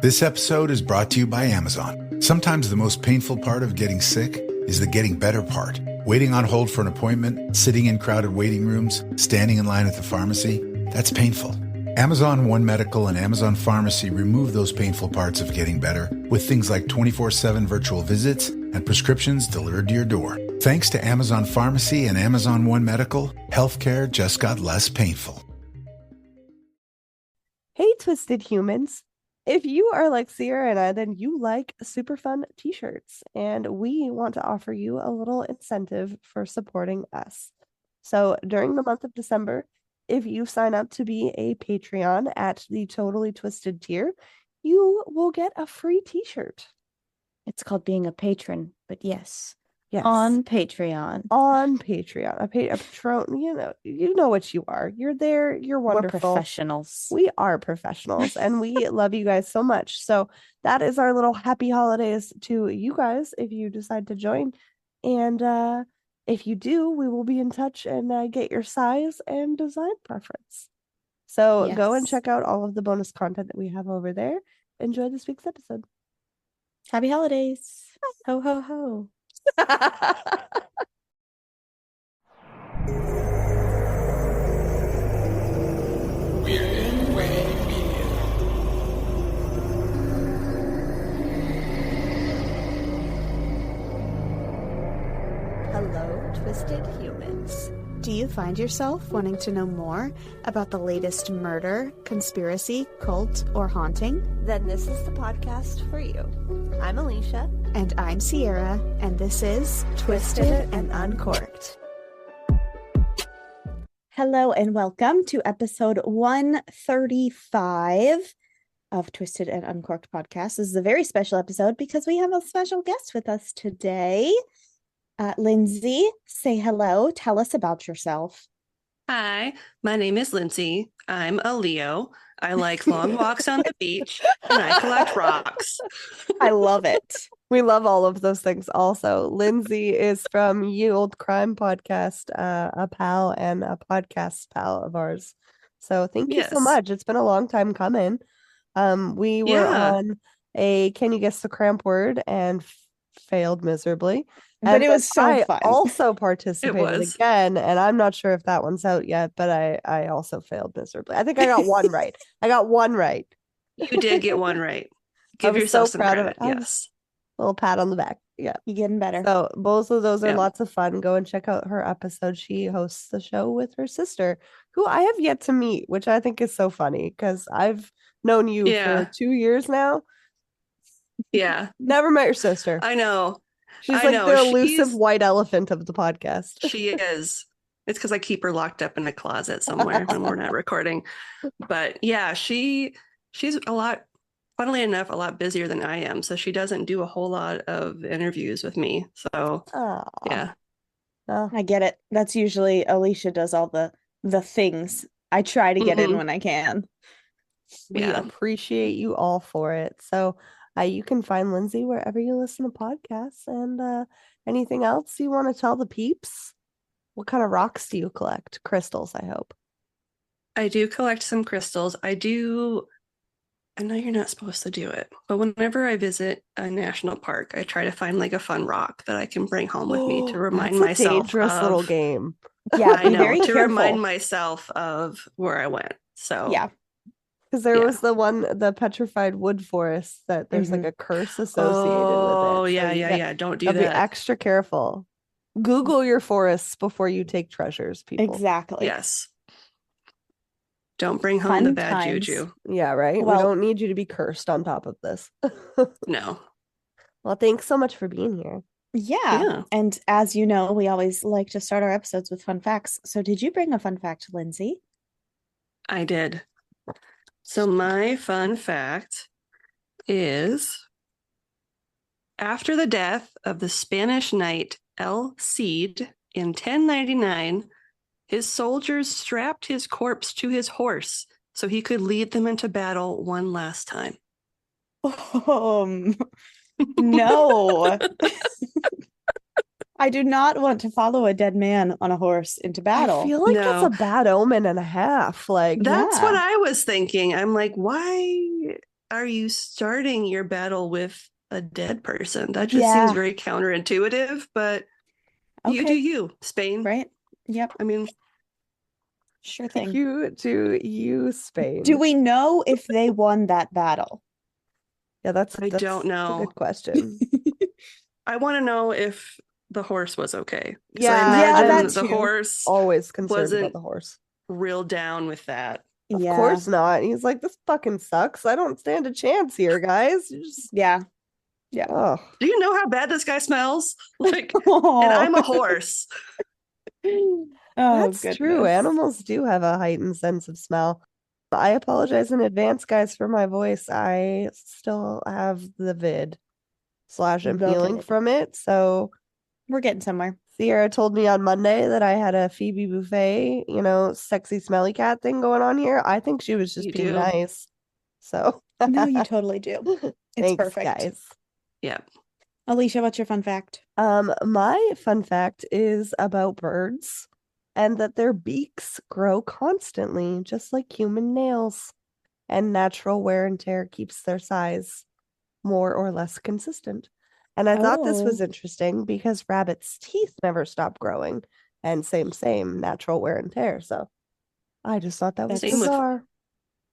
This episode is brought to you by Amazon. Sometimes the most painful part of getting sick is the getting better part. Waiting on hold for an appointment, sitting in crowded waiting rooms, standing in line at the pharmacy, that's painful. Amazon One Medical and Amazon Pharmacy remove those painful parts of getting better with things like 24/7 virtual visits and prescriptions delivered to your door. Thanks to Amazon Pharmacy and Amazon One Medical, healthcare just got less painful. Hey, Twisted Humans. If you are like Sierra and I, then you like super fun t-shirts, and we want to offer you a little incentive for supporting us. So during the month of December, if you sign up to be a Patreon at the Totally Twisted tier, you will get a free t-shirt. It's called being a patron, but yes. Yes. On Patreon. On Patreon. A patron, you know what you are. You're there. You're wonderful. We're professionals. We are professionals, and we love you guys so much. So that is our little happy holidays to you guys if you decide to join. And if you do, we will be in touch and get your size and design preference. So go and check out all of the bonus content that we have over there. Enjoy this week's episode. Happy holidays. Ho, ho, ho. Weird Way Media. Hello, Twisted Humans. Do you find yourself wanting to know more about the latest murder, conspiracy, cult, or haunting? Then this is the podcast for you. I'm Alicia. And I'm Sierra, and this is Twisted and Uncorked. Hello and welcome to episode 135 of Twisted and Uncorked podcast. This is a very special episode because we have a special guest with us today. Lindsay, say hello. Tell us about yourself. Hi, my name is Lindsay. I'm a Leo. I like long walks on the beach, and I collect rocks. I love it. We love all of those things also. Lindsay is from Ye Old Crime Podcast, a pal and a podcast pal of ours. So thank you so much. It's been a long time coming. We were on a Can You Guess the Cramp Word and failed miserably. But it was so fun. I also participated again, and I'm not sure if that one's out yet, but I also failed miserably. I think I got one right. I got one right. You did get one right. Give yourself some credit. Yes. Little pat on the back. Yeah. You're getting better. So both of those are lots of fun. Go and check out her episode. She hosts the show with her sister, who I have yet to meet, which I think is so funny because I've known you for 2 years now. Yeah. Never met your sister. I know. She's the elusive white elephant of the podcast. She is. It's because I keep her locked up in a closet somewhere when we're not recording. But yeah, she's funnily enough, a lot busier than I am. So she doesn't do a whole lot of interviews with me. So yeah. Oh, I get it. That's usually Alicia does all the things. I try to get in when I can. We appreciate you all for it. So you can find Lindsay wherever you listen to podcasts. And anything else you want to tell the peeps? What kind of rocks do you collect? Crystals, I hope. I do collect some crystals. I know you're not supposed to do it, but whenever I visit a national park, I try to find like a fun rock that I can bring home with me to remind myself. Dangerous little game. Yeah, I know, very to careful. remind myself of where I went. So yeah. Because there was the petrified wood forest that there's like a curse associated with it. Oh, yeah. Don't do that. Be extra careful. Google your forests before you take treasures, people. Exactly. Yes. Don't bring home the bad juju. Yeah, right? Well, we don't need you to be cursed on top of this. No. Well, thanks so much for being here. Yeah. And as you know, we always like to start our episodes with fun facts. So did you bring a fun fact, Lindsay? I did. So my fun fact is, after the death of the Spanish knight El Cid in 1099, his soldiers strapped his corpse to his horse so he could lead them into battle one last time. No. I do not want to follow a dead man on a horse into battle. I feel like that's a bad omen and a half. Like that's what I was thinking. I'm like, why are you starting your battle with a dead person? That just seems very counterintuitive, but you do Okay. you, Spain. Right? Yep. I mean, Sure thing. You to you, Spain. Do we know if they won that battle? Yeah, that's I don't a know. good question. I want to know if the horse was okay. 'Cause Yeah, I Yeah, imagine that the too. horse Always concerned wasn't about the horse. real down with that. Of Yeah. course not. He's like, this fucking sucks. I don't stand a chance here, guys. You just, Yeah. Yeah. oh, Do you know how bad this guy smells? Like, Oh. and I'm a horse. Oh, that's true. goodness. Animals do have a heightened sense of smell. I apologize in advance, guys, for my voice. I still have the vid / I'm The healing vid. from it. So We're getting somewhere. Sierra told me on Monday that I had a Phoebe Buffet, sexy smelly cat thing going on here. I think she was just You being do. nice. So No, you totally do. It's thanks, perfect. guys. Yeah. Alicia, what's your fun fact? My fun fact is about birds and that their beaks grow constantly, just like human nails, and natural wear and tear keeps their size more or less consistent. And I thought this was Oh. interesting because rabbits' teeth never stop growing, and same, natural wear and tear. So I just thought that was That's-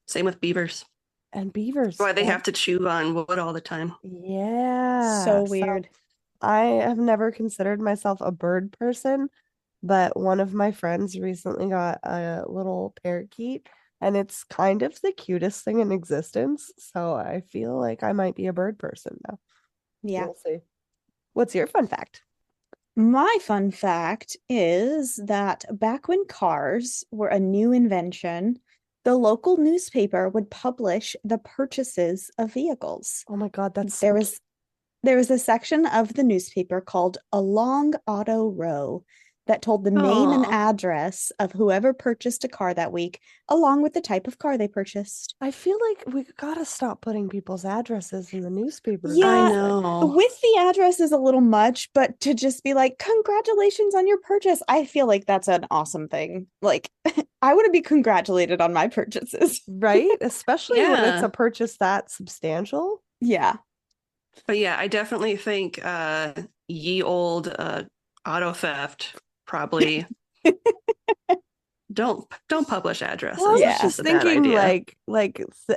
Same with beavers. And beavers. Why they yeah. have to chew on wood all the time. Yeah. So weird. I have never considered myself a bird person, but one of my friends recently got a little parakeet, and it's kind of the cutest thing in existence. So I feel like I might be a bird person now. Yeah. We'll see. What's your fun fact? My fun fact is that back when cars were a new invention, the local newspaper would publish the purchases of vehicles. Oh my God, that's There was a section of the newspaper called Along Auto Row that told the name and Aw. address of whoever purchased a car that week, along with the type of car they purchased. I feel like we gotta stop putting people's addresses in the newspaper. Yeah. I know. With the address is a little much, but to just be like, congratulations on your purchase, I feel like that's an awesome thing. Like, I want to be congratulated on my purchases. Right? Especially when it's Yeah. a purchase that substantial. Yeah. But yeah, I definitely think ye old auto theft probably don't publish addresses. Well, I was Yeah. It's just just a bad thinking idea.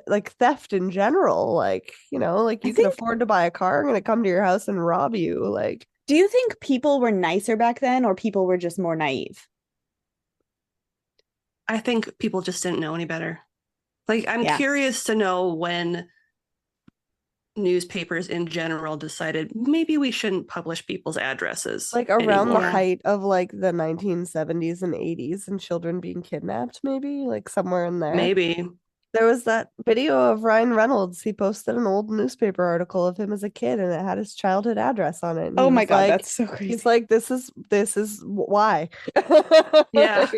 like theft in general. Like, like I you can think- afford to buy a car, I'm gonna come to your house and rob you. Like, Do you think people were nicer back then, or people were just more naive? I think people just didn't know any better. Like, I'm Yeah. curious to know when newspapers in general decided maybe we shouldn't publish people's addresses like around anymore. the height of like the 1970s and 80s and children being kidnapped, maybe like somewhere in there. Maybe. There was that video of Ryan Reynolds. He posted an old newspaper article of him as a kid, and it had his childhood address on it. And Oh he my was God, like, that's so crazy. he's like, this is why. Yeah.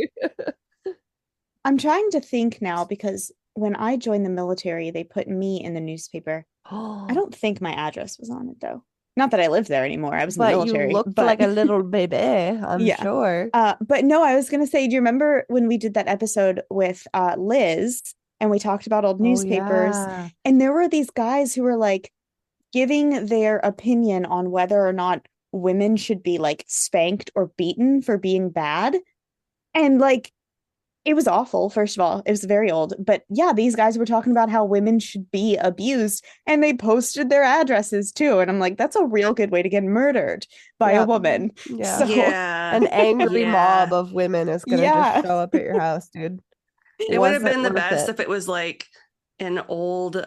I'm trying to think now because when I joined the military, they put me in the newspaper. I don't think my address was on it though. Not that I lived there anymore. I was in the But military. you looked but like a little baby, I'm Yeah. sure. But no, I was gonna say, do you remember when we did that episode with Liz and we talked about old newspapers? Oh, yeah. And there were these guys who were like giving their opinion on whether or not women should be like spanked or beaten for being bad. And like, it was awful, first of all. It was very old. But yeah, these guys were talking about how women should be abused and they posted their addresses too. And I'm like, that's a real good way to get murdered by Yeah. a woman. Yeah. So Yeah. An angry Yeah. mob of women is gonna Yeah. just show up at your house, dude. It would have Wasn't been the worth best it. if it was like an old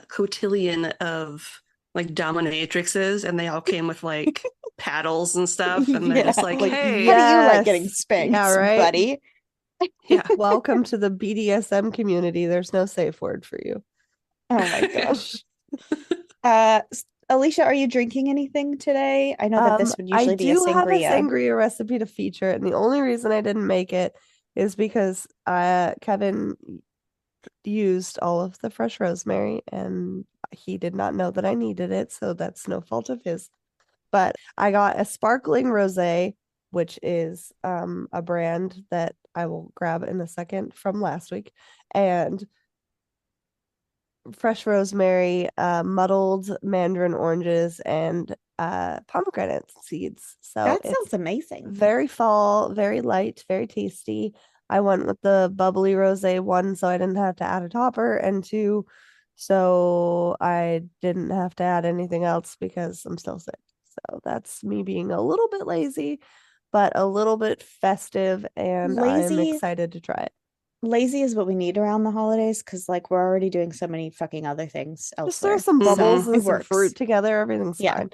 cotillion of like dominatrixes and they all came with like paddles and stuff. And they're just like, like, hey, how do you like getting Yes. spanked, Yeah, right. buddy? yeah. Welcome to the BDSM community. There's no safe word for you. Oh my gosh. Alicia, are you drinking anything today? I know that this would usually I be a do have a sangria. sangria recipe to feature, and the only reason I didn't make it is because Kevin used all of the fresh rosemary, and he did not know that I needed it, so that's no fault of his. But I got a sparkling rosé, which is a brand that I will grab in a second from last week, and fresh rosemary, muddled mandarin oranges, and pomegranate seeds. So That it's sounds amazing. very fall, very light, very tasty. I went with the bubbly rosé one, so I didn't have to add a topper, and two, so I didn't have to add anything else because I'm still sick. So that's me being a little bit lazy, but a little bit festive, and I'm Lazy. excited to try it. Lazy is what we need around the holidays because, like, we're already doing so many fucking other things Just throw elsewhere. some bubbles So and it some works. fruit together. Everything's Yeah. fine.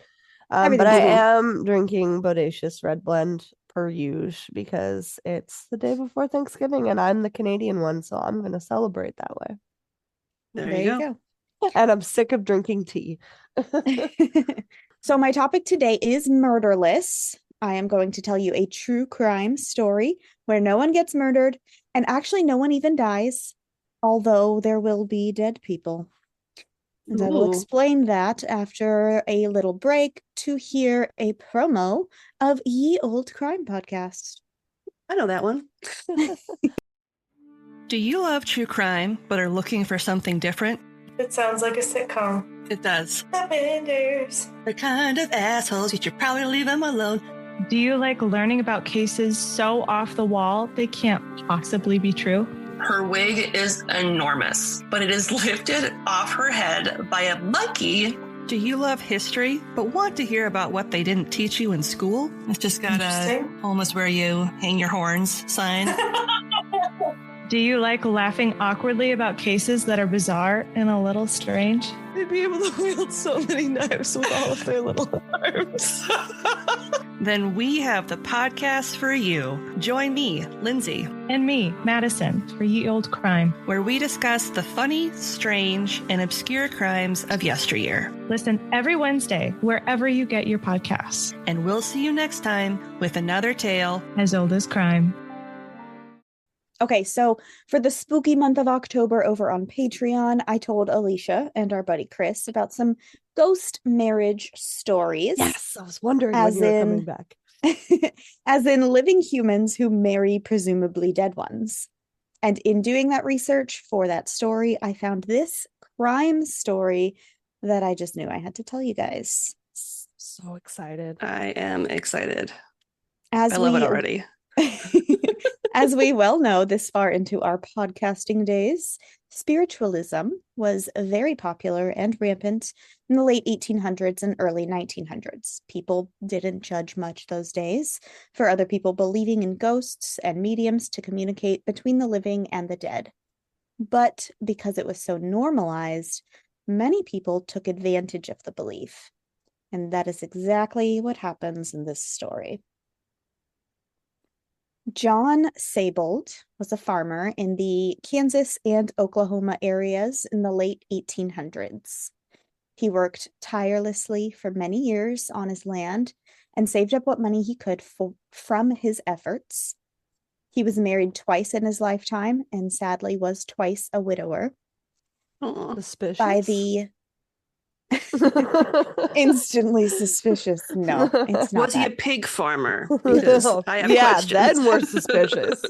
But Everything's I fine. am drinking Bodacious Red Blend per use because it's the day before Thanksgiving and I'm the Canadian one, so I'm going to celebrate that way. There you go. And I'm sick of drinking tea. So my topic today is Murderless. I am going to tell you a true crime story where no one gets murdered and actually no one even dies, although there will be dead people. And I will Ooh. explain that after a little break to hear a promo of Ye Old Crime Podcast. I know that one. Do you love true crime but are looking for something different? It sounds like a sitcom. It does. The Benders. They're kind of assholes. You should probably leave them alone. Do you like learning about cases so off the wall they can't possibly be true? Her wig is enormous, but it is lifted off her head by a monkey. Do you love history but want to hear about what they didn't teach you in school? It's just got a almost where you hang your horns sign. Do you like laughing awkwardly about cases that are bizarre and a little strange? They'd be able to wield so many knives with all of their little arms. Then we have the podcast for you. Join me, Lindsay. And me, Madison, for Ye Old Crime, where we discuss the funny, strange, and obscure crimes of yesteryear. Listen every Wednesday, wherever you get your podcasts. And we'll see you next time with another tale as old as crime. Okay, so for the spooky month of October over on Patreon, I told Alicia and our buddy Chris about some ghost marriage stories. Yes, I was wondering when you were coming back. As in living humans who marry presumably dead ones. And in doing that research for that story, I found this crime story that I just knew I had to tell you guys. So excited. I am excited. I love it already. As we well know, this far into our podcasting days, spiritualism was very popular and rampant in the late 1800s and early 1900s. People didn't judge much those days for other people believing in ghosts and mediums to communicate between the living and the dead. But because it was so normalized, many people took advantage of the belief. And that is exactly what happens in this story. John Seybold was a farmer in the Kansas and Oklahoma areas in the late 1800s. He worked tirelessly for many years on his land and saved up what money he could from his efforts. He was married twice in his lifetime and sadly was twice a widower. Suspicious. By the instantly suspicious. No, it's not. Was he a pig farmer? Because I have questions. Then we're suspicious.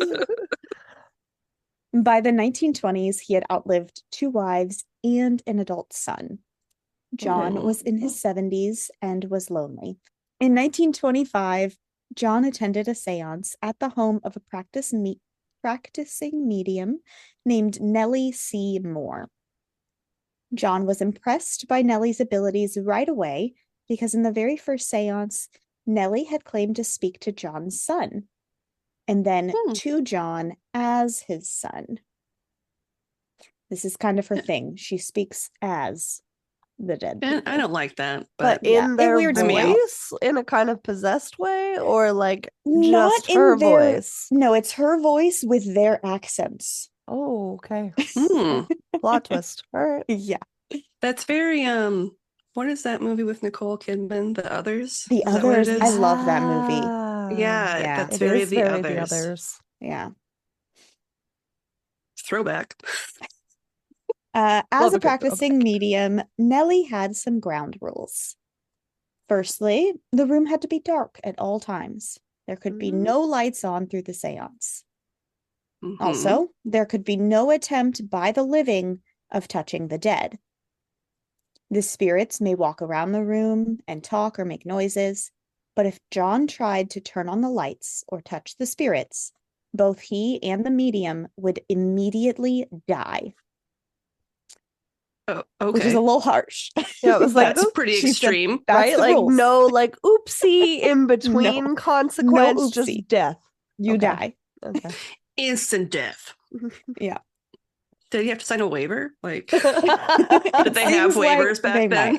By the 1920s, he had outlived 2 wives and an adult son. John was in his 70s and was lonely. In 1925, John attended a seance at the home of a practicing medium named Nellie Moore. John was impressed by Nellie's abilities right away because in the very first seance, Nellie had claimed to speak to John's son, and then to John as his son. This is kind of her thing. She speaks as the dead people. I don't like that. But in their voice, in a kind of possessed way, or like Not just her in their voice? No, it's her voice with their accents. Oh, okay. Plot twist. All right. Yeah. That's very what is that movie with Nicole Kidman? The Others? The Is that what it Others. is? I love that movie. Yeah, that's It very is the very others. The Others. Yeah. Throwback. As Love a a good practicing medium, Nellie had some ground rules. Firstly, the room had to be dark at all times. There could be no lights on through the seance. Also, there could be no attempt by the living of touching the dead. The spirits may walk around the room and talk or make noises, but if John tried to turn on the lights or touch the spirits, both he and the medium would immediately die. Oh, okay. Which is a little harsh. Yeah, it was like, that's pretty extreme, said, right? Like rules. no, like oopsie in between consequence, no just oopsie. death. You die. Okay. Instant death. Yeah. Did you have to sign a waiver? Like, did they have waivers back then?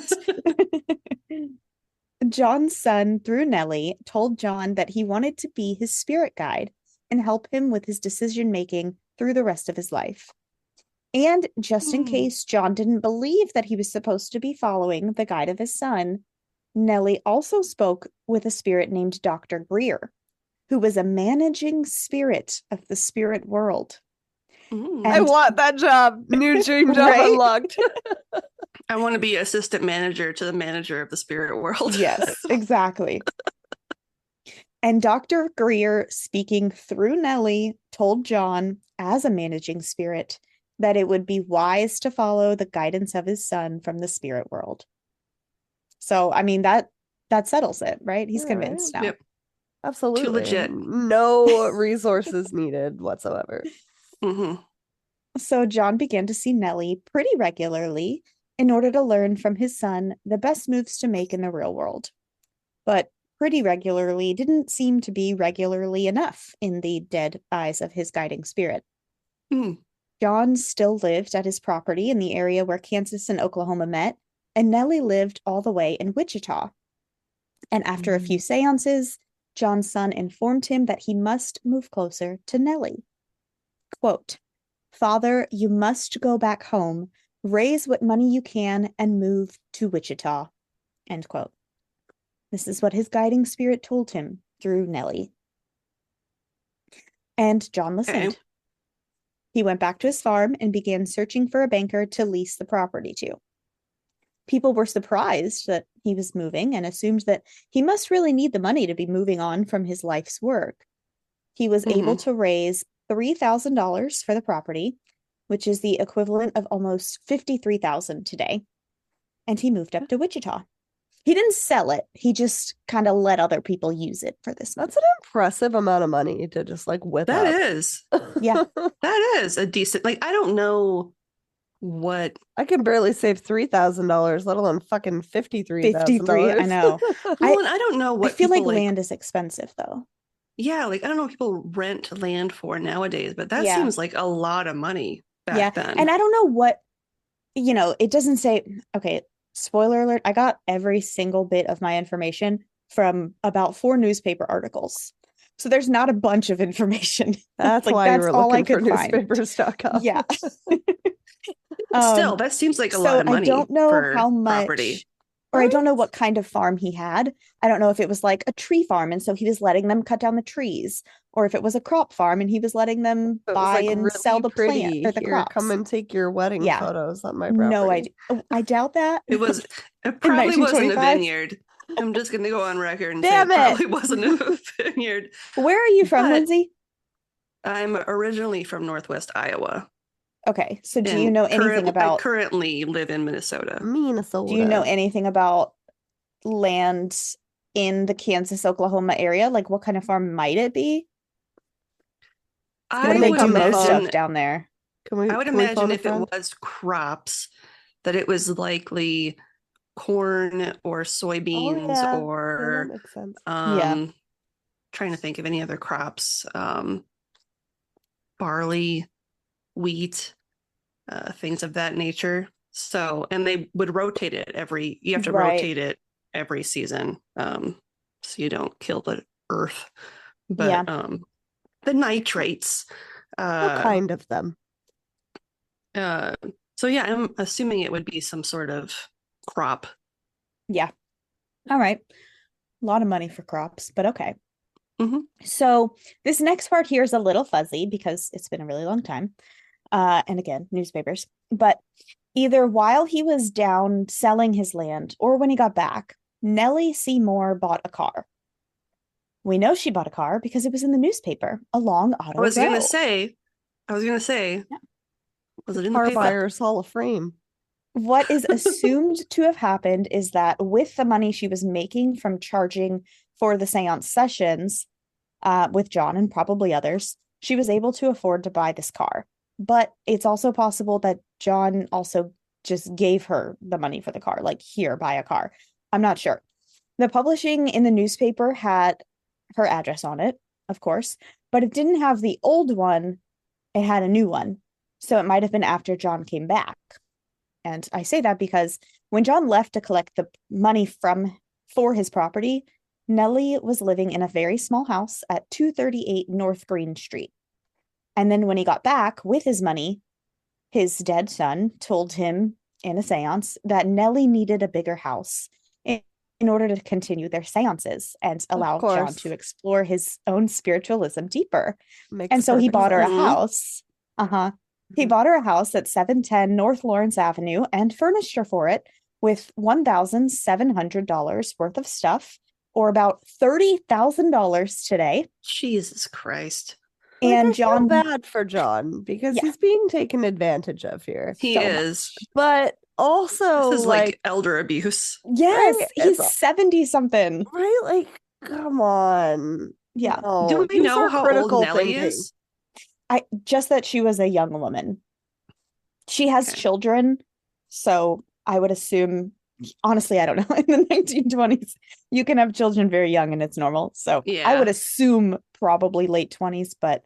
John's son, through Nellie, told John that he wanted to be his spirit guide and help him with his decision making through the rest of his life. And just in case John didn't believe that he was supposed to be following the guide of his son, Nellie also spoke with a spirit named Dr. Greer, who was a managing spirit of the spirit world. I want that job. New dream job unlocked. I want to be assistant manager to the manager of the spirit world. Yes, exactly. And Dr. Greer, speaking through Nellie, told John, as a managing spirit, that it would be wise to follow the guidance of his son from the spirit world. So, I mean, that settles it, right? He's convinced now. Yep. Absolutely. Too legit. No resources needed whatsoever. So John began to see Nellie pretty regularly in order to learn from his son the best moves to make in the real world. But pretty regularly didn't seem to be regularly enough in the dead eyes of his guiding spirit. John still lived at his property in the area where Kansas and Oklahoma met, and Nellie lived all the way in Wichita. And after a few seances, John's son informed him that he must move closer to Nellie. Quote, "Father, you must go back home, raise what money you can, and move to Wichita." End quote. This is what his guiding spirit told him through Nellie. And John listened. Okay. He went back to his farm and began searching for a banker to lease the property to. People were surprised that he was moving and assumed that he must really need the money to be moving on from his life's work. He was able to raise $3,000 for the property, which is the equivalent of almost $53,000 today. And he moved up to Wichita. He didn't sell it. He just kind of let other people use it for this. That's an impressive amount of money to just like whip That up. is. Yeah. That is a decent, like, I don't know what. I can barely save $3,000, let alone fucking $53,000. 53, I know. I don't know what I feel like people, land is expensive though. Yeah, like I don't know what people rent land for nowadays, but that seems like a lot of money back then. And I don't know what, it doesn't say, okay, spoiler alert, I got every single bit of my information from about 4 newspaper articles. So there's not a bunch of information. That's why that's you were all looking I could for find. newspapers.com. Yeah. Still, that seems like a lot of money. I don't know for how much, property. or I don't know what kind of farm he had. I don't know if it was like a tree farm, and so he was letting them cut down the trees, or if it was a crop farm and he was letting them buy and really sell the plant or the Here, crops. come and take your wedding photos on my property. No idea. I doubt that. It probably wasn't a vineyard. I'm just going to go on record and say it probably wasn't a vineyard. Where are you from, Lindsay? I'm originally from Northwest Iowa. Okay, so do you know anything about... I currently live in Minnesota. Do you know anything about land in the Kansas, Oklahoma area? Like, what kind of farm might it be? I would do most stuff down there. I would imagine if it was crops, that it was likely corn or soybeans or that makes sense. Trying to think of any other crops. Barley, wheat, things of that nature. So, and they would rotate it you have to rotate it every season. So you don't kill the earth. But the nitrates. What kind of them? So yeah, I'm assuming it would be some sort of crop. Yeah. All right. A lot of money for crops, but okay. So this next part here is a little fuzzy because it's been a really long time. And again, newspapers. But either while he was down selling his land or when he got back, Nellie Moore bought a car. We know she bought a car because it was in the newspaper along Auto Row. I was going to say, Was it in the Car paper? Buyers Hall of Fame. What is assumed to have happened is that with the money she was making from charging for the seance sessions with John and probably others, she was able to afford to buy this car. But it's also possible that John also just gave her the money for the car, like, here, buy a car. I'm not sure. The publishing in the newspaper had her address on it, of course, but it didn't have the old one. It had a new one. So it might have been after John came back. And I say that because when John left to collect the money for his property, Nellie was living in a very small house at 238 North Green Street. And then when he got back with his money, his dead son told him in a seance that Nellie needed a bigger house in order to continue their seances and allow John to explore his own spiritualism deeper. And so he bought her a house. He bought her a house at 710 North Lawrence Avenue and furnished her for it with $1,700 worth of stuff, or about $30,000 today. Jesus Christ. And John, I feel bad for John because he's being taken advantage of here. He is. But also, this is like elder abuse. Yes, right? He's 70 something. Right? Like, come on. Yeah. No. Do we know how old Nellie is? Just that she was a young woman. She has children, so I would assume, honestly, I don't know. In the 1920s, you can have children very young and it's normal. So I would assume probably late 20s, but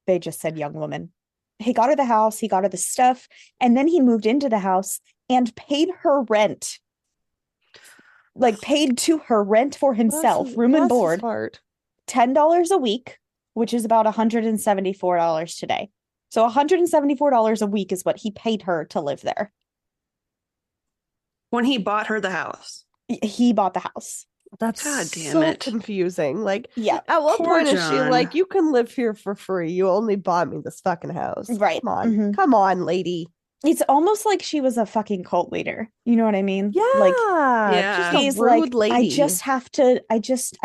they just said young woman. He got her the house, he got her the stuff, and then he moved into the house and paid her rent. Like, paid to her rent for himself, room and board, $10 a week, which is about $174 today. So $174 a week is what he paid her to live there. When he bought her the house. He bought the house. That's God damn so it. confusing. Like, yeah. At what Poor point is she John. like, you can live here for free. You only bought me this fucking house. Right. Come on. Come on, lady. It's almost like she was a fucking cult leader. You know what I mean? Yeah. Like, yeah. She's like, lady. I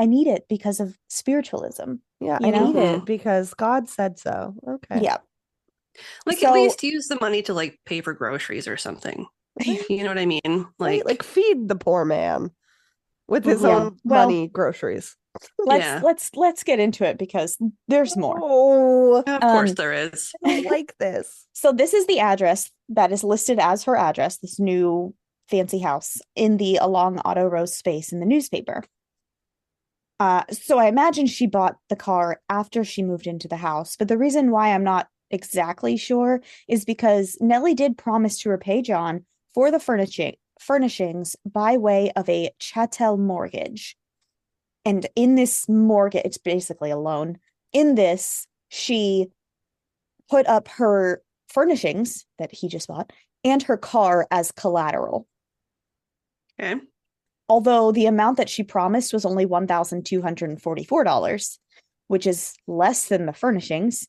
need it because of spiritualism. Yeah, you know? need it because God said so. Okay. Yeah. Like, at least use the money to, like, pay for groceries or something. You know what I mean? Like feed the poor man with his own money, groceries. Let's get into it because there's more. Oh, of course there is. I don't like this. So this is the address that is listed as her address, this new fancy house in the along Auto Rose space in the newspaper. So I imagine she bought the car after she moved into the house, but the reason why I'm not exactly sure is because Nellie did promise to repay John for the furnishings by way of a chattel mortgage. And in this mortgage, it's basically a loan. In this, she put up her furnishings that he just bought and her car as collateral. Okay. Although the amount that she promised was only $1,244, which is less than the furnishings,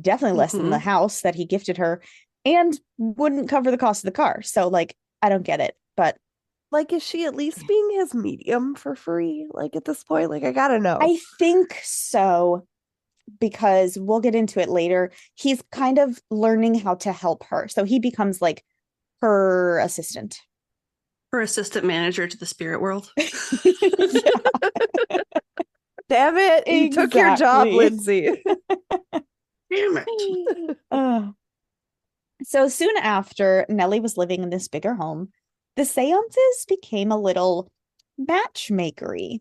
definitely less than the house that he gifted her, and wouldn't cover the cost of the car. So, like, I don't get it. But, like, is she at least being his medium for free? Like, at this point, like, I gotta know. I think so, because we'll get into it later. He's kind of learning how to help her. So he becomes, like, her assistant. Her assistant manager to the spirit world. Damn it. You took your job, Lindsay. Damn it. So soon after Nellie was living in this bigger home, the seances became a little matchmakery.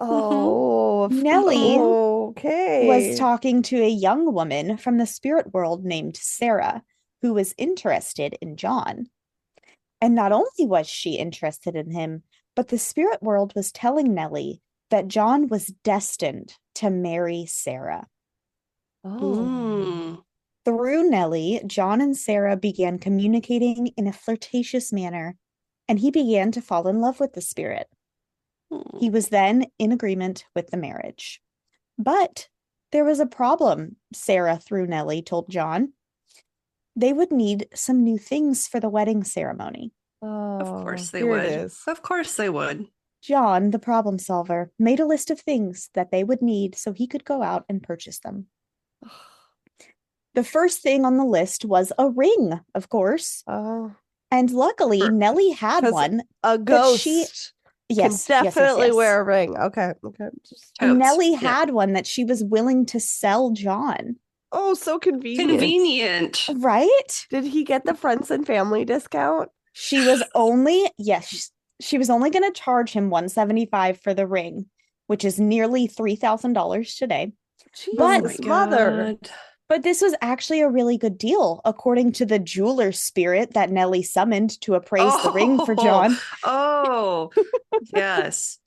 Oh, Nellie okay. was talking to a young woman from the spirit world named Sarah, who was interested in John. And not only was she interested in him, but the spirit world was telling Nellie that John was destined to marry Sarah. Oh. Through Nellie, John and Sarah began communicating in a flirtatious manner, and he began to fall in love with the spirit. He was then in agreement with the marriage. But there was a problem, Sarah, through Nellie, told John. They would need some new things for the wedding ceremony. Oh, of course they would. Of course they would. John, the problem solver, made a list of things that they would need so he could go out and purchase them. The first thing on the list was a ring, of course. Oh. And luckily, Nellie had 'Cause one. A but ghost she can definitely wear a ring. Okay. Nellie had one that she was willing to sell John. Oh, so convenient. Convenient. Right? Did he get the friends and family discount? She was only, she was only going to charge him $175 for the ring, which is nearly $3,000 today. Jesus, mother. But this was actually a really good deal, according to the jeweler spirit that Nellie summoned to appraise the ring for John. Oh, yes.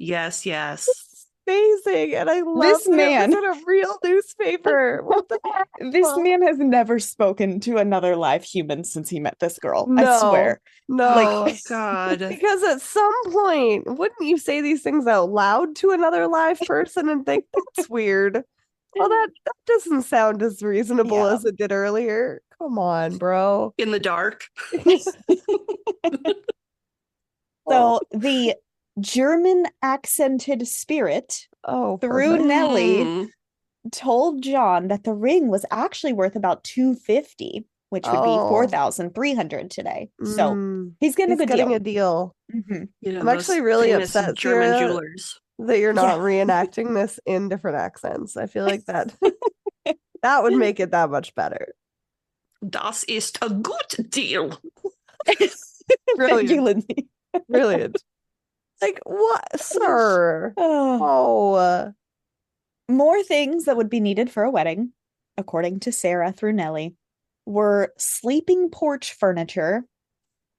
Amazing. And I love This man. It was in a real newspaper. What the heck? This man has never spoken to another live human since he met this girl. No, I swear. No. Oh, God. Because at some point, wouldn't you say these things out loud to another live person and think that's weird? Well, that doesn't sound as reasonable as it did earlier. Come on, bro. In the dark. So the German accented spirit through perfect. Nellie told John that the ring was actually worth about $250, which would be $4,300 today. So he's getting a deal. Mm-hmm. You know, I'm actually really upset, German Sarah, jewelers, that you're not reenacting this in different accents. I feel like that would make it that much better. Das ist a good deal. Thank you, Lindsay. Brilliant. Like, what, sir? Oh. More things that would be needed for a wedding, according to Sarah through Nellie, were sleeping porch furniture.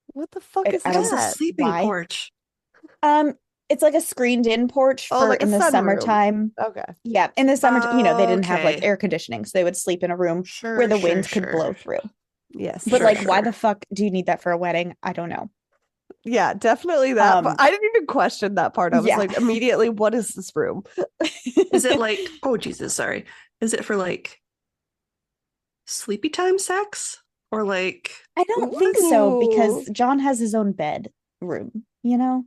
What the fuck is I don't that? know A sleeping why. porch. It's like a screened-in porch for like a in the sunroom. summertime. Okay. Yeah, in the summertime, they didn't have like Okay. air conditioning, so they would sleep in a room Sure, where the sure, wind could sure. blow through. Yes. But Sure, why sure. the fuck do you need that for a wedding? I don't know. Yeah, definitely that. But I didn't even question that part. I was like, immediately, what is this room? Is it like, oh, Jesus, sorry. Is it for like sleepy time sex? Or like. I don't think so, because John has his own bedroom, you know?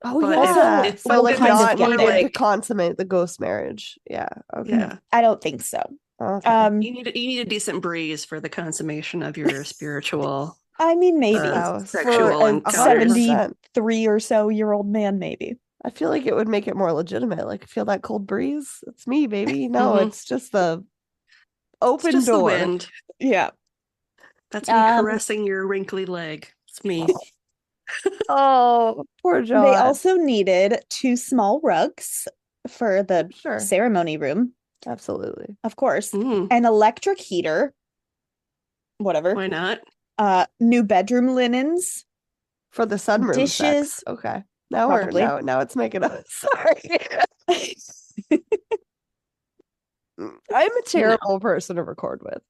Oh, But yeah. if So, like, kind of not get needed there. to consummate the ghost marriage. Yeah. Okay. Yeah. I don't think so. Okay. You need a decent breeze for the consummation of your spiritual. I mean, maybe sexual for a encounters. 73 or so year old man, maybe. I feel like it would make it more legitimate. Like, feel that cold breeze? It's me, baby. No, it's just the open It's just door. the wind. Yeah. That's me caressing your wrinkly leg. It's me. Oh, poor John. They also needed 2 small rugs for the ceremony room. Absolutely. Of course. An electric heater. Whatever. Why not? New bedroom linens. For the sunroom dishes. sex. Okay. Now Probably. now it's making us sorry. I'm a terrible person to record with.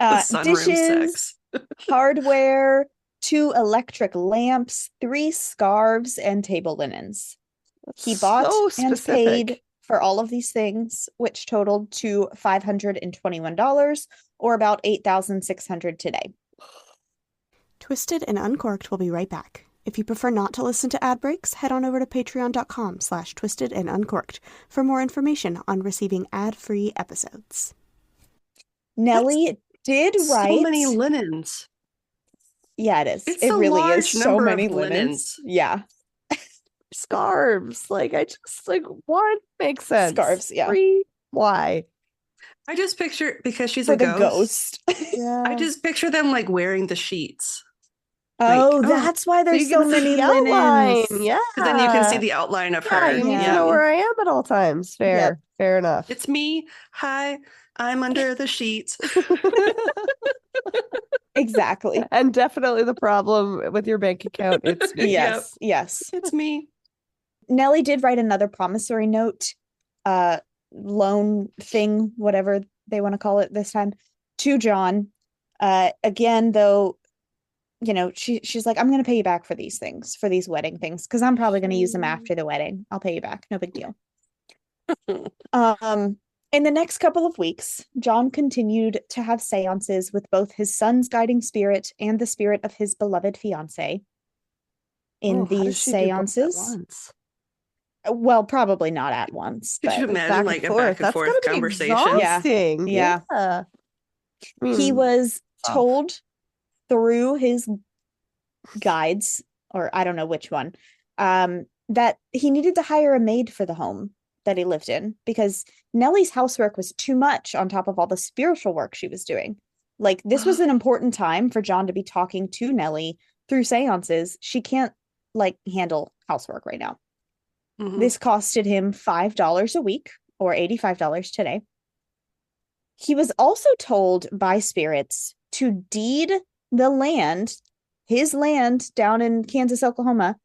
Sunroom Dishes, sex. hardware, 2 electric lamps, 3 scarves, and table linens. He bought so and specific. paid for all of these things, which totaled to $521, or about $8,600 today. Twisted and Uncorked will be right back. If you prefer not to listen to ad breaks, head on over to patreon.com/twistedanduncorked for more information on receiving ad-free episodes. Nellie did write So many linens. Yeah, it is. It's it a really large is so number many of linens. Yeah. Scarves. Like, I just like, what makes sense? Scarves, yeah. 3, why? I just picture, because she's For a the ghost. Yeah. I just picture them like wearing the sheets. Oh, that's why there's so can see many the outline. linens. Yeah. Because then you can see the outline of her. You need to know where I am at all times. Fair. Fair enough. It's me. Hi, I'm under the sheets. Exactly. And definitely the problem with your bank account. It's me. Yes. Yes. It's me. Nellie did write another promissory note, loan thing, whatever they want to call it this time, to John. Again, though, you know, she's like, I'm going to pay you back for these things, for these wedding things, because I'm probably going to use them after the wedding. I'll pay you back. No big deal. In the next couple of weeks, John continued to have seances with both his son's guiding spirit and the spirit of his beloved fiancée. In these seances, Well, probably not at once, Could you but imagine like a back and That's forth gonna be conversation? exhausting. Yeah. I mean, he was tough. told through his guides, or I don't know which one, that he needed to hire a maid for the home that he lived in because Nellie's housework was too much on top of all the spiritual work she was doing. Like, this was an important time for John to be talking to Nellie through seances. She can't like handle housework right now. This costed him $5 a week, or $85 today. He was also told by spirits to deed the land, his land down in Kansas, Oklahoma,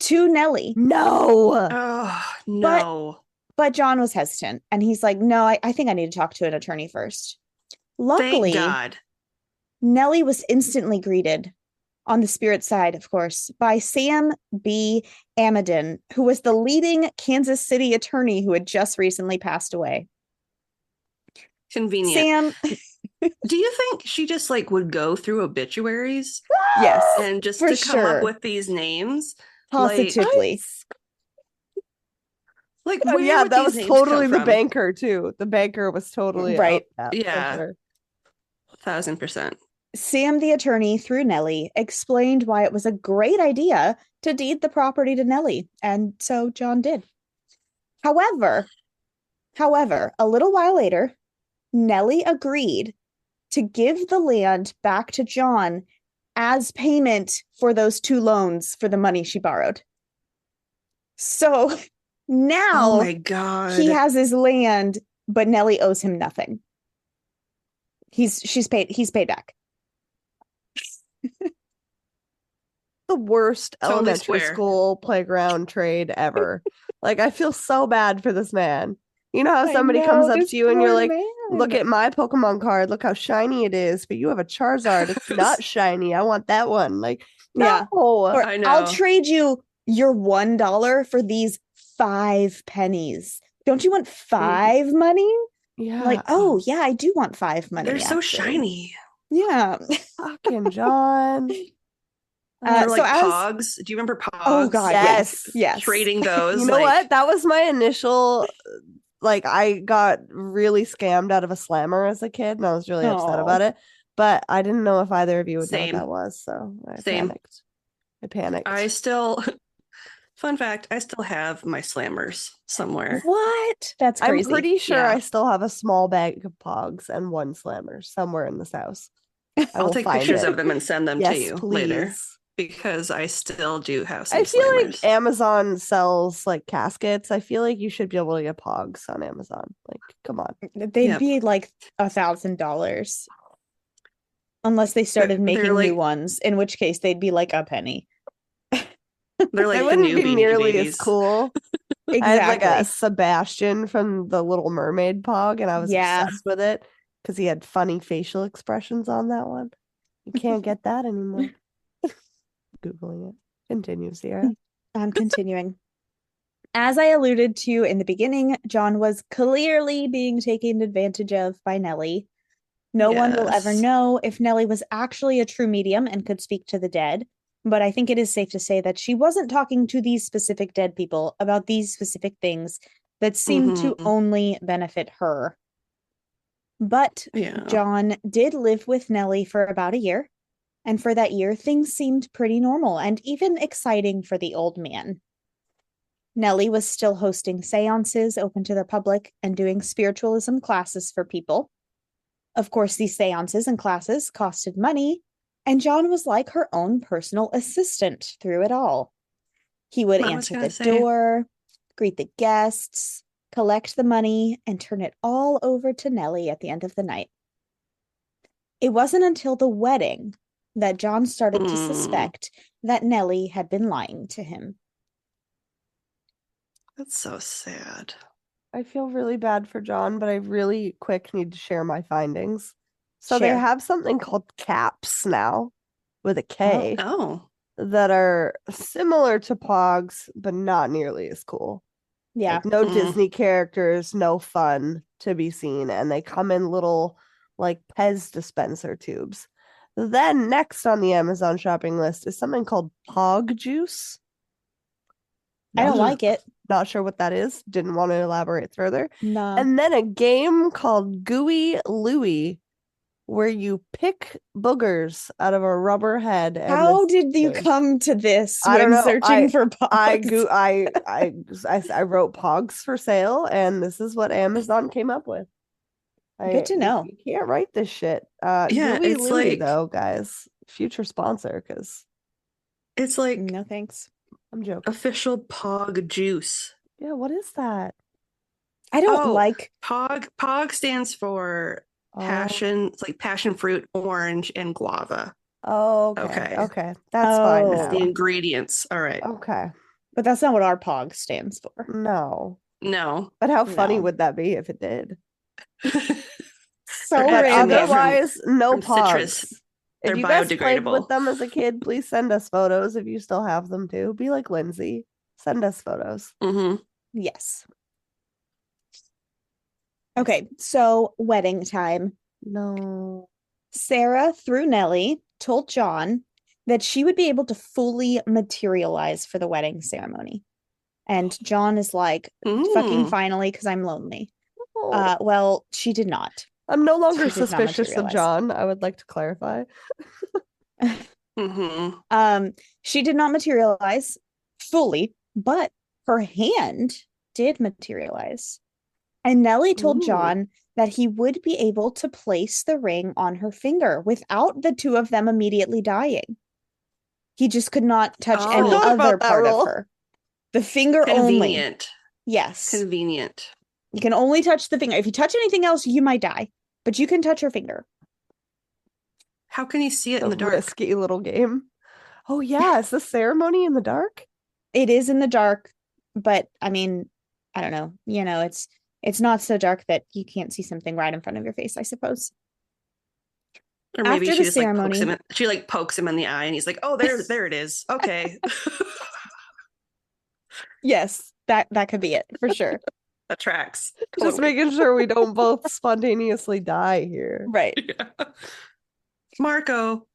to Nellie. No. Oh, no. But John was hesitant, and he's like, no, I think I need to talk to an attorney first. Luckily, Thank God. Nellie was instantly greeted, on the spirit side, of course, by Sam B. Amadin, who was the leading Kansas City attorney who had just recently passed away. Convenient. Sam, do you think she just like would go through obituaries? Yes, and just for to come sure. up with these names? Positively. Like Oh, where yeah, would that these was names totally come the from? banker too. The banker was totally Right. up that, for Yeah. sure. 1,000%. Sam, the attorney, through Nellie, explained why it was a great idea to deed the property to Nellie, and so John did. However, a little while later, Nellie agreed to give the land back to John as payment for those 2 loans for the money she borrowed. So now Oh my God. he has his land, but Nellie owes him nothing. He's paid back. The worst Totally elementary square. school playground trade ever. Like, I feel so bad for this man. You know how I somebody know, comes up this to you and you're poor like, man. look at my Pokemon card, look how shiny it is, but you have a Charizard, it's not shiny, I want that one. Like, Yeah. no. Or I know. I'll trade you your $1 for these 5 pennies. Don't you want 5 money? Yeah. Like, oh yeah, I do want 5 money. They're so actually. shiny. Yeah. Fucking John. Or like so as- Pogs. Do you remember Pogs? Oh God, Yes. yes. Trading those. You know what? That was my initial, like, I got really scammed out of a slammer as a kid, and I was really upset Aw. about it. But I didn't know if either of you would know Same. what that was, so I Same. panicked. I still, fun fact, I still have my slammers somewhere. What? That's I'm crazy. pretty sure Yeah. I still have a small bag of Pogs and 1 slammer somewhere in this house. I'll take pictures of them and send them to Yes, you please. later because I still do have some I feel slammers. like Amazon sells like caskets. I feel like you should be able to get Pogs on Amazon. Like, come on. They'd Yep. be like $1,000. Unless they started They're making like- new ones, in which case they'd be like a penny. They're like They the wouldn't new be Beanie nearly Babies. as cool. Exactly. I had like a Sebastian from the Little Mermaid Pog, and I was Yeah. obsessed with it because he had funny facial expressions on that one. You can't get that anymore. Googling it. Continue, Sierra. I'm continuing. As I alluded to in the beginning, John was clearly being taken advantage of by Nellie. No one will ever Yes. know if Nellie was actually a true medium and could speak to the dead, but I think it is safe to say that she wasn't talking to these specific dead people about these specific things that seemed to Mhm. only benefit her. But Yeah. John did live with Nellie for about a year, and for that year, things seemed pretty normal and even exciting for the old man. Nellie was still hosting seances open to the public and doing spiritualism classes for people. Of course, these seances and classes costed money, and John was like her own personal assistant through it all. He would I was answer gonna the say. door, greet the guests, collect the money, and turn it all over to Nellie at the end of the night. It wasn't until the wedding that John started to suspect that Nellie had been lying to him. That's so sad. I feel really bad for John, but I really quick need to share my findings. So they Share. have something called caps now with a K Oh. that are similar to Pogs, but not nearly as cool. Yeah. Like, no Mm. Disney characters, no fun to be seen, and they come in little like Pez dispenser tubes. Then next on the Amazon shopping list is something called Pog Juice. I don't like it. Not sure what that is. Didn't want to elaborate further. No. And then a game called Gooey Louie, where you pick boogers out of a rubber head. And How did you come to this I don't when know. searching for pogs? I wrote pogs for sale, and this is what Amazon came up with. Good to know. You can't write this shit. Yeah, Gooey it's Louie, like- though, guys. Future sponsor, because It's like No thanks. I'm joking. official pog juice. Yeah, what is that? I don't like Pog stands for passion. It's like passion fruit, orange, and guava. Oh, Okay. Okay. That's fine. Oh. That's the Now. ingredients. All right. Okay. But that's not what our POG stands for. No. No. But how funny No. would that be if it did? So But But random. otherwise, no from pogs. citrus. If They're you guys played biodegradable. with them as a kid, please send us photos if you still have them too. Be like Lindsay. Send us photos. Mm-hmm. Yes. Okay, so wedding time. No. Sarah, through Nellie, told John that she would be able to fully materialize for the wedding ceremony. And John is like, fucking finally, because I'm lonely. Oh. Well, she did not. I'm no longer She did not suspicious of materialize. John. I would like to clarify. Mm-hmm. She did not materialize fully, but her hand did materialize. And Nellie told Ooh. John that he would be able to place the ring on her finger without the two of them immediately dying. He just could not touch any Forgot other about that part rule. of her. The finger only. Convenient. Yes. Convenient. You can only touch the finger. If you touch anything else, you might die. But you can touch her finger. How can you see it in A the dark? risky little game. Oh yeah, is the ceremony in the dark? It is in the dark, but I mean, I don't know. You know, it's not so dark that you can't see something right in front of your face, I suppose. Or maybe After she the just like pokes ceremony- him. She like pokes him in the eye, and he's like, "Oh, there it is. Okay, Yes, that could be it for sure. that tracks." Just Totally. making sure we don't both spontaneously die here. Right. Yeah. Marco.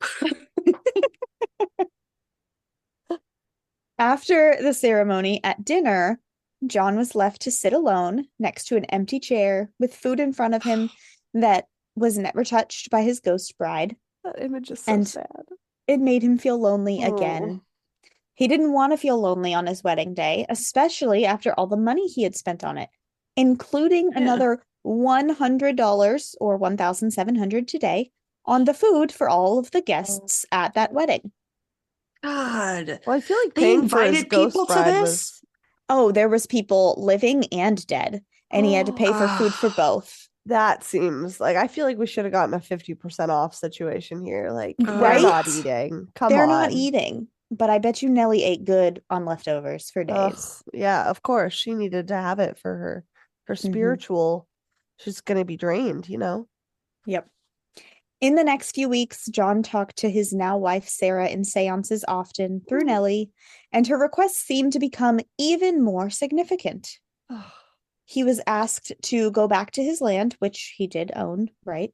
After the ceremony at dinner, John was left to sit alone next to an empty chair with food in front of him that was never touched by his ghost bride. That image is so And sad. It made him feel lonely Oh. again. He didn't want to feel lonely on his wedding day, especially after all the money he had spent on it, including another $100 or $1,700 today on the food for all of the guests at that wedding. God. Well, I feel like They paying for his invited ghost people to bride this? was Oh, there was people living and dead, and he had to pay for food for both. that seems like I feel like we should have gotten a 50% off situation here. Like they're Right? not eating. Come They're on. not eating, but I bet you Nellie ate good on leftovers for days. Ugh, yeah, of course. She needed to have it for her spiritual. She's gonna be drained, you know. Yep. In the next few weeks, John talked to his now wife Sarah in seances often through Nellie, and her requests seemed to become even more significant. He was asked to go back to his land, which he did own, right?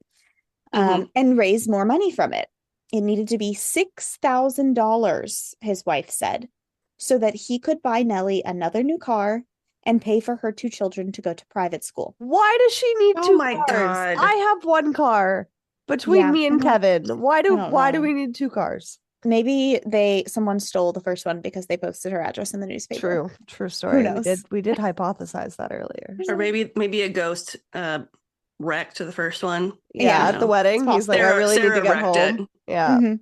And raise more money from it. It needed to be $6,000, his wife said, so that he could buy Nellie another new car and pay for her two children to go to private school. Why does she need Oh two my cars? God. I have one car between Yeah, me and I don't- Kevin. Why do don't why do know. we need two cars? Maybe someone stole the first one because they posted her address in the newspaper. True story. knows? We did hypothesize that earlier. Or maybe a ghost wrecked the first one. Yeah, At the wedding, he's like, I Sarah- really need to Sarah get wrecked it. home. Yeah, Mhm.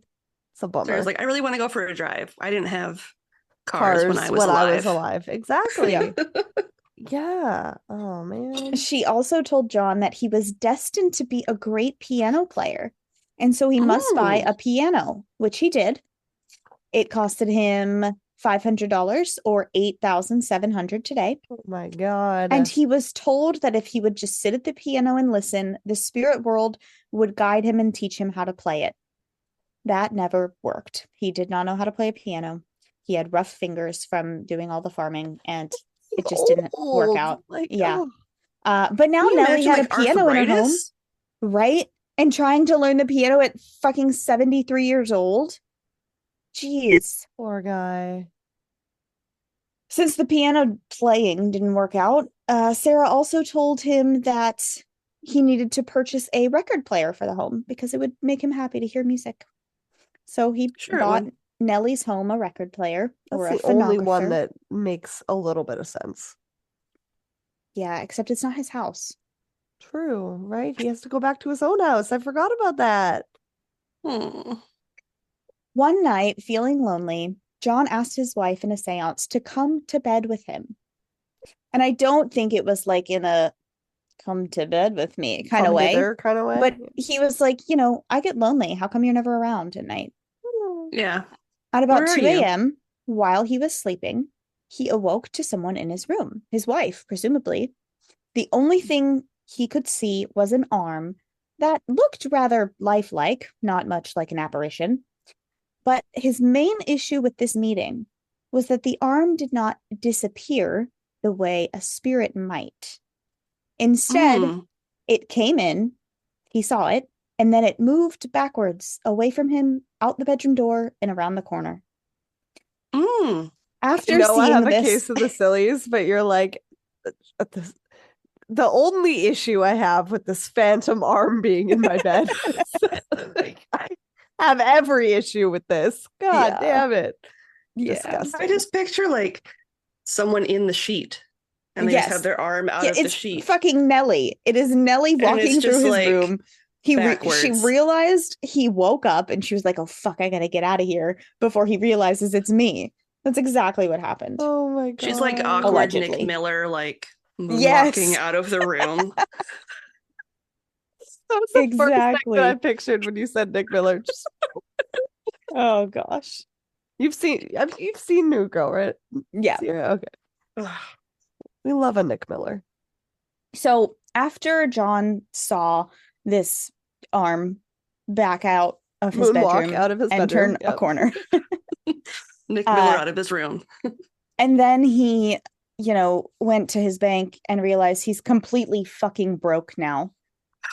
it's a bummer. Sarah's like, I really want to go for a drive. I didn't have cars when I was alive. Exactly. Yeah. Yeah. Oh man. She also told John that he was destined to be a great piano player, and so he must buy a piano, which he did. It costed him $500 or $8,700 today. Oh my god. And he was told that if he would just sit at the piano and listen, the spirit world would guide him and teach him how to play it. That never worked. He did not know how to play a piano. He had rough fingers from doing all the farming, and it just didn't work Old. out. Like, Yeah. oh. But now Can you Nellie imagine, had like, a piano in her home, arthritis? right? And trying to learn the piano at fucking 73 years old. Jeez. Poor guy. Since the piano playing didn't work out, Sarah also told him that he needed to purchase a record player for the home because it would make him happy to hear music. So he bought Nellie's home a record player. That's or a the only one phonographer. that makes a little bit of sense. Yeah, except it's not his house. True, right? He has to go back to his own house. I forgot about that. One night, feeling lonely, John asked his wife in a seance to come to bed with him. And I don't think it was like in a come to bed with me kind of way. But he was like, I get lonely. How come you're never around at night? Yeah. At about 2 a.m., while he was sleeping, he awoke to someone in his room, his wife, presumably. The only thing he could see was an arm that looked rather lifelike, not much like an apparition. But his main issue with this meeting was that the arm did not disappear the way a spirit might. Instead, it came in, he saw it, and then it moved backwards away from him, out the bedroom door, and around the corner. After seeing I have this, a case of the sillies, but you're like, the only issue I have with this phantom arm being in my bed is like, I have every issue with this. God damn it. Yeah. Disgusting. I just picture like someone in the sheet and they just have their arm out of the sheet. It's fucking Nellie. It is Nellie walking through his room. She realized he woke up and she was like, oh, fuck, I gotta get out of here before he realizes it's me. That's exactly what happened. Oh my God. She's like awkward Allegedly. Nick Miller, like walking out of the room. That was the first thing that I pictured when you said Nick Miller. Just... Oh gosh. You've seen New Girl, right? Yeah. Okay. We love a Nick Miller. So after John saw this arm back out of his bedroom and turn a corner. Nick Miller out of his room. And then he, went to his bank and realized he's completely fucking broke now.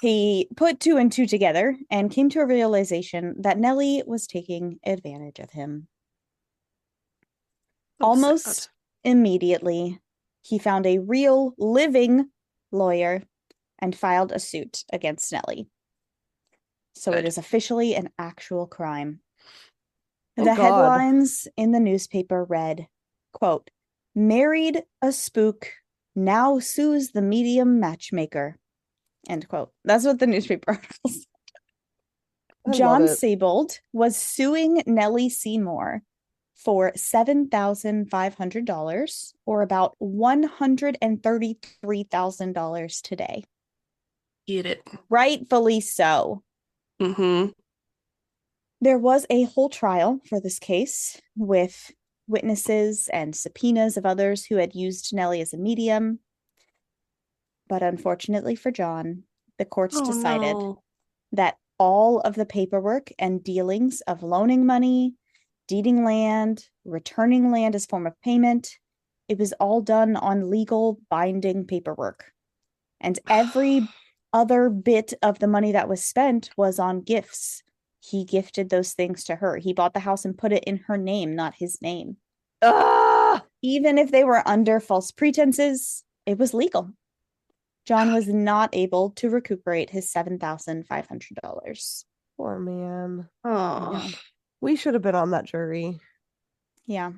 He put 2 and 2 together and came to a realization that Nellie was taking advantage of him. Almost immediately, he found a real living lawyer and filed a suit against Nellie. So it is officially an actual crime. The headlines in the newspaper read, quote, "Married a spook, now sues the medium matchmaker." End quote. That's what the newspaper articles said. John Seybold was suing Nellie Moore for $7,500 or about $133,000 today. Get it. Rightfully so. Mm-hmm. There was a whole trial for this case with witnesses and subpoenas of others who had used Nellie as a medium. But unfortunately for John, the courts decided that all of the paperwork and dealings of loaning money, deeding land, returning land as form of payment, it was all done on legal binding paperwork. And every other bit of the money that was spent was on gifts. He gifted those things to her. He bought the house and put it in her name, not his name. Even if they were under false pretenses, it was legal. John was not able to recuperate his $7,500. Poor man. Oh, Yeah. We should have been on that jury. Yeah.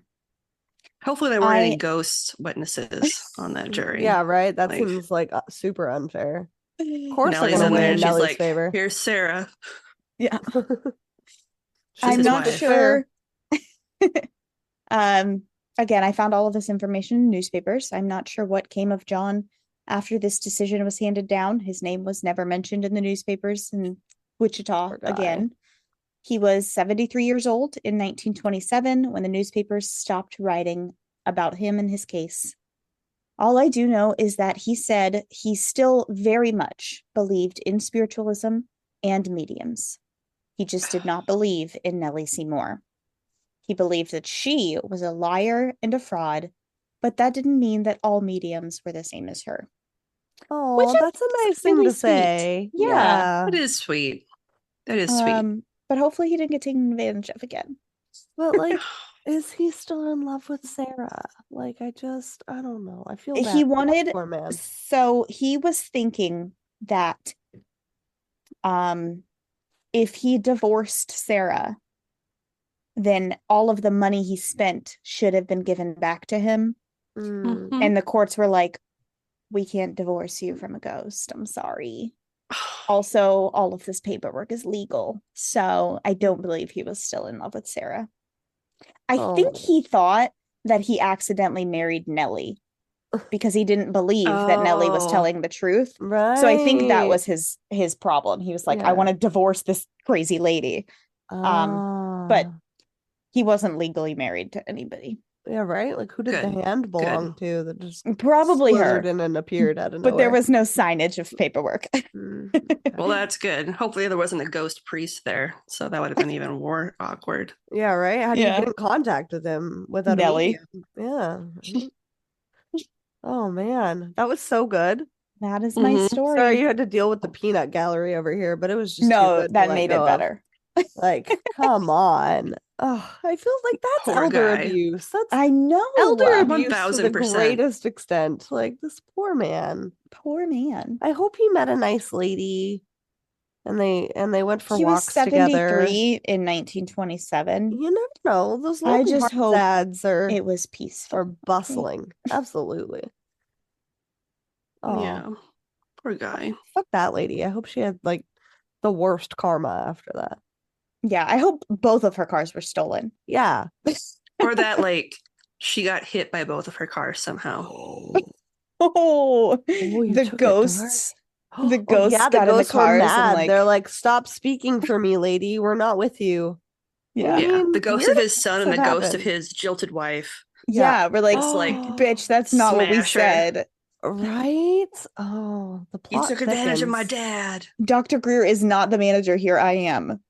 Hopefully there weren't any ghost witnesses on that jury. Yeah, right? That seems like super unfair. Of course Nellie's they're in there going and to she's Nellie's like, favor. here's Sarah. Yeah. She's I'm his not wife. sure. Again, I found all of this information in newspapers. I'm not sure what came of John after this decision was handed down. His name was never mentioned in the newspapers in Wichita again. He was 73 years old in 1927 when the newspapers stopped writing about him and his case. All I do know is that he said he still very much believed in spiritualism and mediums. He just did not believe in Nellie Moore. He believed that she was a liar and a fraud, but that didn't mean that all mediums were the same as her. Oh, that's a nice thing really to say. sweet. Yeah. That is sweet. That is sweet. But hopefully he didn't get taken advantage of again. But like, Is he still in love with Sarah? Like, I don't know. I feel bad. He wanted, poor man. so he was thinking that if he divorced Sarah, then all of the money he spent should have been given back to him. Mm. And the courts were like, we can't divorce you from a ghost. I'm sorry. Also, all of this paperwork is legal. So I don't believe he was still in love with Sarah. I think he thought that he accidentally married Nellie because he didn't believe that Nellie was telling the truth. Right. So I think that was his problem. He was like, I want to divorce this crazy lady. But he wasn't legally married to anybody. Yeah, right? Like, who did the hand belong to that just probably her in and appeared out of but nowhere? there was no signage of paperwork. Well, that's good. Hopefully there wasn't a ghost priest there, so that would have been even more awkward. Yeah, right? How do you get in contact with him without Nellie? Yeah. Oh man, that was so good. That is my story. Sorry you had to deal with the peanut gallery over here, but it was just no, too good that made it better. Like, come on. Oh, I feel like that's Poor elder guy. abuse. That's I know. elder abuse to the 1000%. greatest extent. Like, this poor man. Poor man. I hope he met a nice lady and they went for He was walks together. 73 in 1927. You never know. Those I lonely just hearts hope ads it was peaceful. are bustling. Absolutely. Oh, Yeah. Poor guy. fuck that lady. I hope she had like the worst karma after that. Yeah, I hope both of her cars were stolen. Yeah. Or that, like, she got hit by both of her cars somehow. The ghosts. The ghosts yeah, got in the ghosts were cars mad. and like They're like, stop speaking for me, lady. We're not with you. Yeah. Yeah, the ghost of weird his son and the things have ghost of happened. his jilted wife. Yeah, we're like, like, bitch, that's not what we smash her. said. Right? Oh, the You plot took advantage of my thickens. dad. Dr. Greer is not the manager here. I am.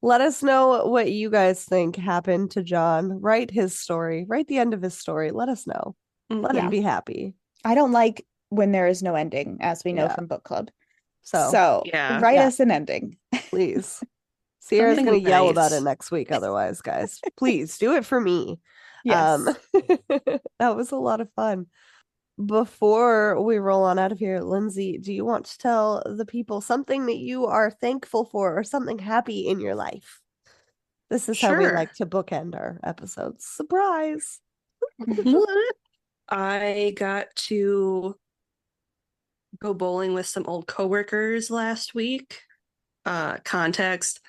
Let us know what you guys think happened to John. Write his story. Write the end of his story. Let us know. Let him be happy. I don't like when there is no ending, as we know Yeah. from book club. So, write us an ending. please. Sierra's Something going to yell about nice. it next week otherwise, guys. Please do it for me. Yes. That was a lot of fun. Before we roll on out of here, Lindsay, do you want to tell the people something that you are thankful for or something happy in your life? This is how we Sure. like to bookend our episodes. Surprise. I got to go bowling with some old coworkers last week. Context,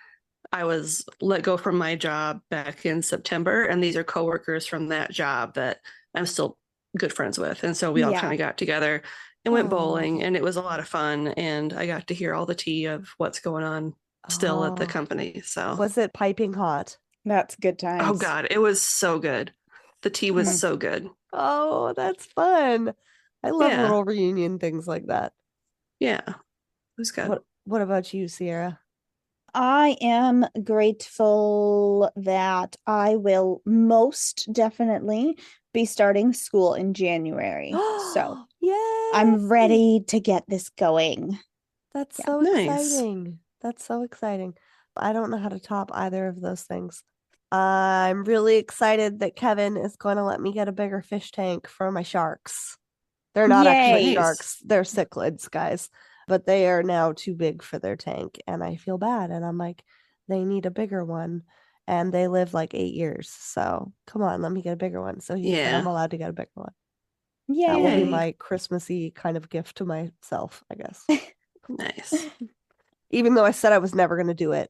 I was let go from my job back in September, and these are coworkers from that job that I'm still good friends with. And so we all kind of got together and went bowling, and it was a lot of fun. And I got to hear all the tea of what's going on still at the company. So was it piping hot? That's good times. Oh God, it was so good. The tea was so good. Oh, that's fun. I love Yeah. little reunion things like that. Yeah, it was good. What about you, Sierra? I am grateful that I will most definitely be starting school in January. So yay! I'm ready to get this going. That's so exciting. That's so exciting. I don't know how to top either of those things. I'm really excited that Kevin is going to let me get a bigger fish tank for my sharks. They're not actually sharks. They're cichlids, guys. But they are now too big for their tank. And I feel bad. And I'm like, they need a bigger one. And they live like 8 years. So come on, let me get a bigger one. So he said I'm allowed to get a bigger one. Yay. That will be my Christmassy kind of gift to myself, I guess. Nice. Even though I said I was never going to do it.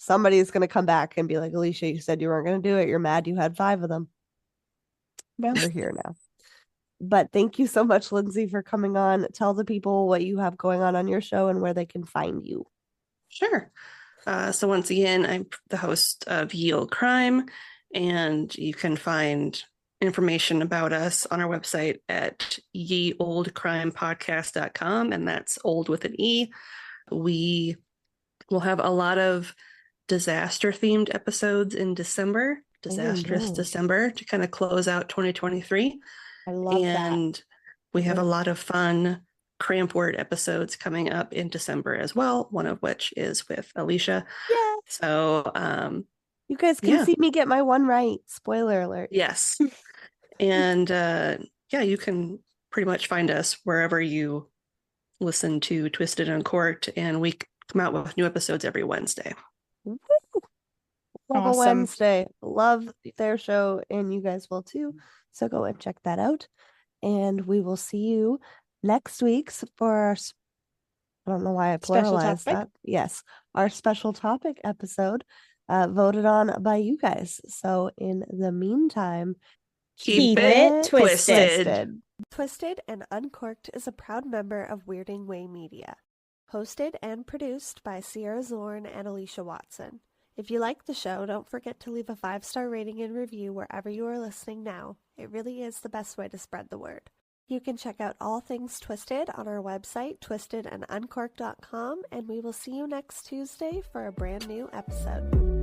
Somebody's going to come back and be like, Alicia, you said you weren't going to do it. You're mad you had 5 of them. Well, they're here now. But thank you so much, Lindsay, for coming on. Tell the people what you have going on your show and where they can find you. Sure. So once again, I'm the host of Ye Olde Crime, and you can find information about us on our website at yeoldecrimepodcast.com, and that's old with an E. We will have a lot of disaster-themed episodes in December, December, to kind of close out 2023. I love that. And we have a lot of fun cramp word episodes coming up in December as well, one of which is with Alicia. Yeah. So You guys can see me get my one right. Spoiler alert. Yes. And you can pretty much find us wherever you listen to Twisted Uncorked, and we come out with new episodes every Wednesday. Woo! Love a Wednesday. Love their show, and you guys will too. So go and check that out. And we will see you next week's for our, I don't know why I pluralized that. Yes, our special topic episode voted on by you guys. So in the meantime, keep it twisted. Twisted and Uncorked is a proud member of Weirding Way Media. Hosted and produced by Sierra Zorn and Alicia Watson. If you like the show, don't forget to leave a 5-star rating and review wherever you are listening now. It really is the best way to spread the word. You can check out all things Twisted on our website, twistedanduncorked.com, and we will see you next Tuesday for a brand new episode.